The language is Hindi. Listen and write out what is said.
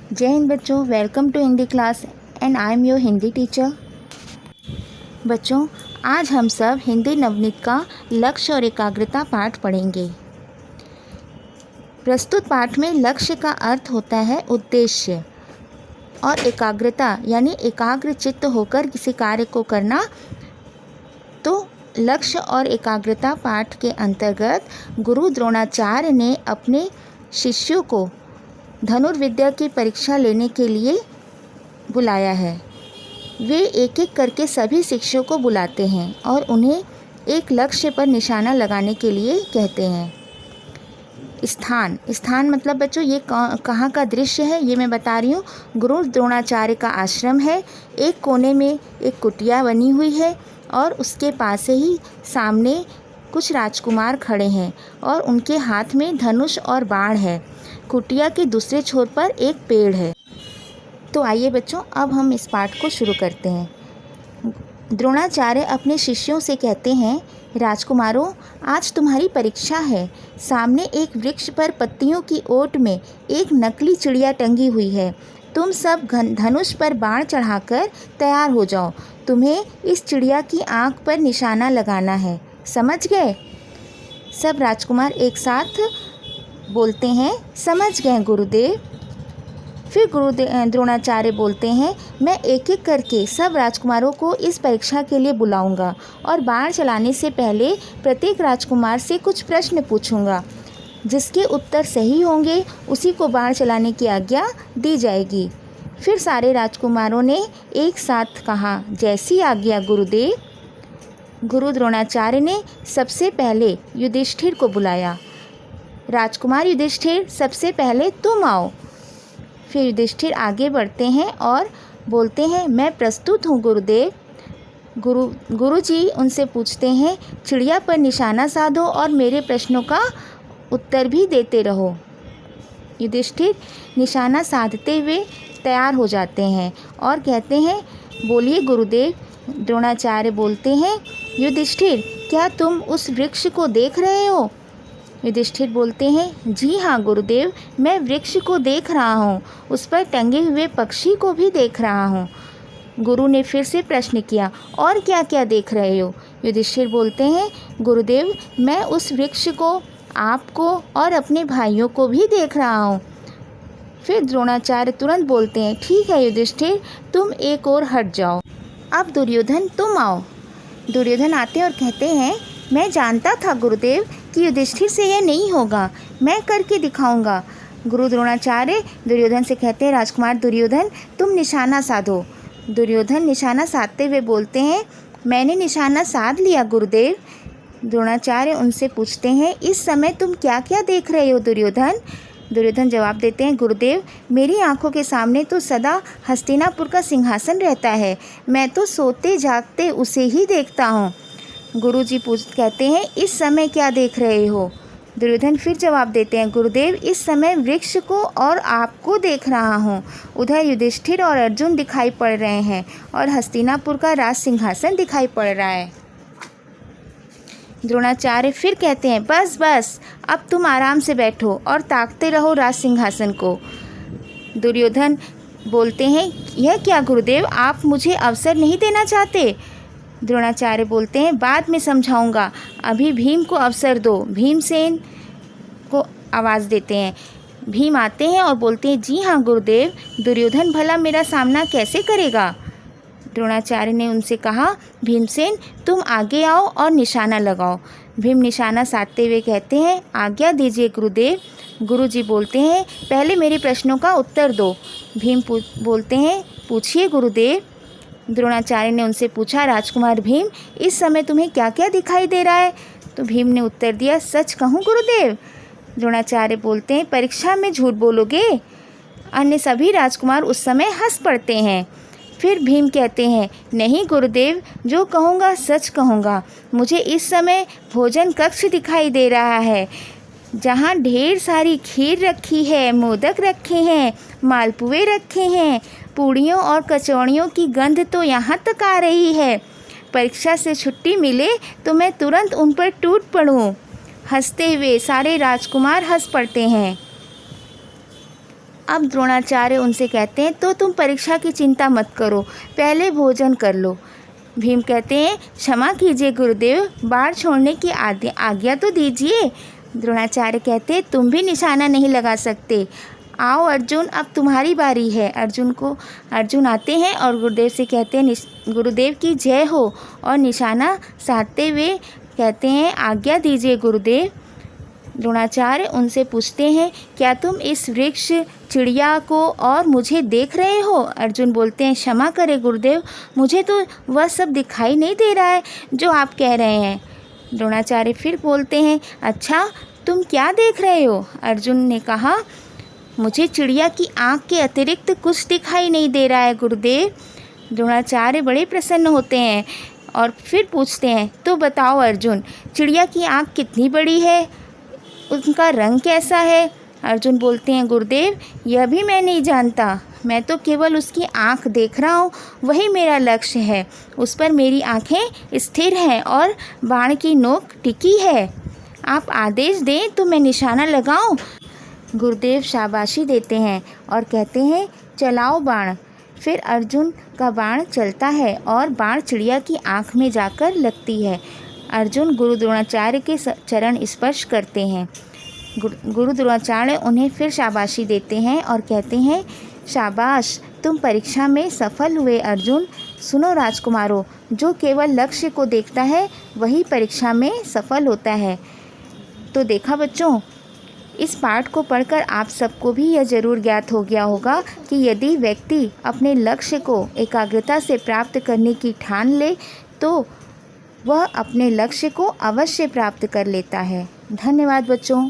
जय हिंद बच्चों, welcome to Hindi class and I am your Hindi teacher. बच्चों, आज हम सब हिंदी नवनीत का लक्ष्य और एकाग्रता पाठ पढ़ेंगे। प्रस्तुत पाठ में लक्ष्य का अर्थ होता है उद्देश्य और एकाग्रता यानी एकाग्र चित्त होकर किसी कार्य को करना। तो लक्ष्य और एकाग्रता पाठ के अंतर्गत गुरु द्रोणाचार्य ने अपने शिष्यों को धनुर्विद्या की परीक्षा लेने के लिए बुलाया है। वे एक एक करके सभी शिष्यों को बुलाते हैं और उन्हें एक लक्ष्य पर निशाना लगाने के लिए कहते हैं। स्थान मतलब बच्चों ये कहाँ का दृश्य है ये मैं बता रही हूँ। गुरु द्रोणाचार्य का आश्रम है। एक कोने में एक कुटिया बनी हुई है और उसके पास ही सामने कुछ राजकुमार खड़े हैं और उनके हाथ में धनुष और बाण है। कुटिया के दूसरे छोर पर एक पेड़ है। तो आइए बच्चों, अब हम इस पाठ को शुरू करते हैं। द्रोणाचार्य अपने शिष्यों से कहते हैं, राजकुमारों, आज तुम्हारी परीक्षा है। सामने एक वृक्ष पर पत्तियों की ओट में एक नकली चिड़िया टंगी हुई है। तुम सब धनुष पर बाण चढ़ाकर तैयार हो जाओ। तुम्हें इस चिड़िया की आँख पर निशाना लगाना है, समझ गए? सब राजकुमार एक साथ बोलते हैं, समझ गए गुरुदेव। फिर द्रोणाचार्य बोलते हैं, मैं एक एक करके सब राजकुमारों को इस परीक्षा के लिए बुलाऊंगा और बाण चलाने से पहले प्रत्येक राजकुमार से कुछ प्रश्न पूछूंगा। जिसके उत्तर सही होंगे उसी को बाण चलाने की आज्ञा दी जाएगी। फिर सारे राजकुमारों ने एक साथ कहा, जैसी आज्ञा गुरुदेव। गुरु द्रोणाचार्य ने सबसे पहले युधिष्ठिर को बुलाया। राजकुमार युधिष्ठिर, सबसे पहले तुम आओ। फिर युधिष्ठिर आगे बढ़ते हैं और बोलते हैं, मैं प्रस्तुत हूँ गुरुदेव। गुरु जी उनसे पूछते हैं, चिड़िया पर निशाना साधो और मेरे प्रश्नों का उत्तर भी देते रहो। युधिष्ठिर निशाना साधते हुए तैयार हो जाते हैं और कहते हैं, बोलिए गुरुदेव। द्रोणाचार्य बोलते हैं, युधिष्ठिर, क्या तुम उस वृक्ष को देख रहे हो? युधिष्ठिर बोलते हैं, जी हाँ गुरुदेव, मैं वृक्ष को देख रहा हूँ। उस पर टंगे हुए पक्षी को भी देख रहा हूँ। गुरु ने फिर से प्रश्न किया, और क्या क्या देख रहे हो? युधिष्ठिर बोलते हैं, गुरुदेव, मैं उस वृक्ष को, आपको और अपने भाइयों को भी देख रहा हूँ। फिर द्रोणाचार्य तुरंत बोलते हैं, ठीक है युधिष्ठिर, तुम एक और हट जाओ। अब दुर्योधन, तुम आओ। दुर्योधन आते और कहते हैं, मैं जानता था गुरुदेव कि युधिष्ठिर से यह नहीं होगा, मैं करके दिखाऊंगा। गुरु द्रोणाचार्य दुर्योधन से कहते हैं, राजकुमार दुर्योधन, तुम निशाना साधो। दुर्योधन निशाना साधते हुए बोलते हैं, मैंने निशाना साध लिया गुरुदेव। द्रोणाचार्य उनसे पूछते हैं, इस समय तुम क्या क्या देख रहे हो दुर्योधन? दुर्योधन जवाब देते हैं, गुरुदेव, मेरी आंखों के सामने तो सदा हस्तिनापुर का सिंहासन रहता है। मैं तो सोते जागते उसे ही देखता हूँ। गुरुजी कहते हैं, इस समय क्या देख रहे हो? दुर्योधन फिर जवाब देते हैं, गुरुदेव, इस समय वृक्ष को और आपको देख रहा हूँ। उधर युधिष्ठिर और अर्जुन दिखाई पड़ रहे हैं और हस्तिनापुर का राज सिंहासन दिखाई पड़ रहा है। द्रोणाचार्य फिर कहते हैं, बस बस, अब तुम आराम से बैठो और ताकते रहो राज सिंहासन को। दुर्योधन बोलते हैं, यह क्या गुरुदेव, आप मुझे अवसर नहीं देना चाहते? द्रोणाचार्य बोलते हैं, बाद में समझाऊंगा, अभी भीम को अवसर दो। भीमसेन को आवाज़ देते हैं। भीम आते हैं और बोलते हैं, जी हाँ गुरुदेव, दुर्योधन भला मेरा सामना कैसे करेगा? द्रोणाचार्य ने उनसे कहा, भीमसेन, तुम आगे आओ और निशाना लगाओ। भीम निशाना साधते हुए कहते हैं, आज्ञा दीजिए गुरुदेव। गुरुजी बोलते हैं, पहले मेरे प्रश्नों का उत्तर दो। भीम बोलते हैं, पूछिए गुरुदेव। द्रोणाचार्य ने उनसे पूछा, राजकुमार भीम, इस समय तुम्हें क्या क्या दिखाई दे रहा है? तो भीम ने उत्तर दिया, सच कहूँ गुरुदेव? द्रोणाचार्य बोलते हैं, परीक्षा में झूठ बोलोगे? अन्य सभी राजकुमार उस समय हंस पड़ते हैं। फिर भीम कहते हैं, नहीं गुरुदेव, जो कहूँगा सच कहूँगा। मुझे इस समय भोजन कक्ष दिखाई दे रहा है, जहाँ ढेर सारी खीर रखी है, मोदक रखे हैं, मालपुए रखे हैं, पूड़ियों और कचौड़ियों की गंध तो यहाँ तक आ रही है। परीक्षा से छुट्टी मिले तो मैं तुरंत उन पर टूट पड़ूँ। हंसते हुए सारे राजकुमार हंस पड़ते हैं। अब द्रोणाचार्य उनसे कहते हैं, तो तुम परीक्षा की चिंता मत करो, पहले भोजन कर लो। भीम कहते हैं, क्षमा कीजिए गुरुदेव, बाण छोड़ने की आज्ञा तो दीजिए। द्रोणाचार्य कहते हैं, तुम भी निशाना नहीं लगा सकते। आओ अर्जुन, अब तुम्हारी बारी है। अर्जुन आते हैं और गुरुदेव से कहते हैं, गुरुदेव की जय हो, और निशाना साधते हुए कहते हैं, आज्ञा दीजिए गुरुदेव। द्रोणाचार्य उनसे पूछते हैं, क्या तुम इस वृक्ष, चिड़िया को और मुझे देख रहे हो? अर्जुन बोलते हैं, क्षमा करें गुरुदेव, मुझे तो वह सब दिखाई नहीं दे रहा है जो आप कह रहे हैं। द्रोणाचार्य फिर बोलते हैं, अच्छा तुम क्या देख रहे हो? अर्जुन ने कहा, मुझे चिड़िया की आँख के अतिरिक्त कुछ दिखाई नहीं दे रहा है गुरुदेव। द्रोणाचार्य बड़े प्रसन्न होते हैं और फिर पूछते हैं, तो बताओ अर्जुन, चिड़िया की आँख कितनी बड़ी है, उनका रंग कैसा है? अर्जुन बोलते हैं, गुरुदेव यह भी मैं नहीं जानता, मैं तो केवल उसकी आँख देख रहा हूँ, वही मेरा लक्ष्य है। उस पर मेरी आँखें स्थिर हैं और बाण की नोक टिकी है। आप आदेश दें तो मैं निशाना लगाऊं। गुरुदेव शाबाशी देते हैं और कहते हैं, चलाओ बाण। फिर अर्जुन का बाण चलता है और बाण चिड़िया की आँख में जाकर लगती है। अर्जुन गुरु द्रोणाचार्य के चरण स्पर्श करते हैं। गुरु द्रोणाचार्य उन्हें फिर शाबाशी देते हैं और कहते हैं, शाबाश, तुम परीक्षा में सफल हुए अर्जुन। सुनो राजकुमारों, जो केवल लक्ष्य को देखता है वही परीक्षा में सफल होता है। तो देखा बच्चों, इस पाठ को पढ़कर आप सबको भी यह ज़रूर ज्ञात हो गया होगा कि यदि व्यक्ति अपने लक्ष्य को एकाग्रता से प्राप्त करने की ठान ले तो वह अपने लक्ष्य को अवश्य प्राप्त कर लेता है। धन्यवाद बच्चों।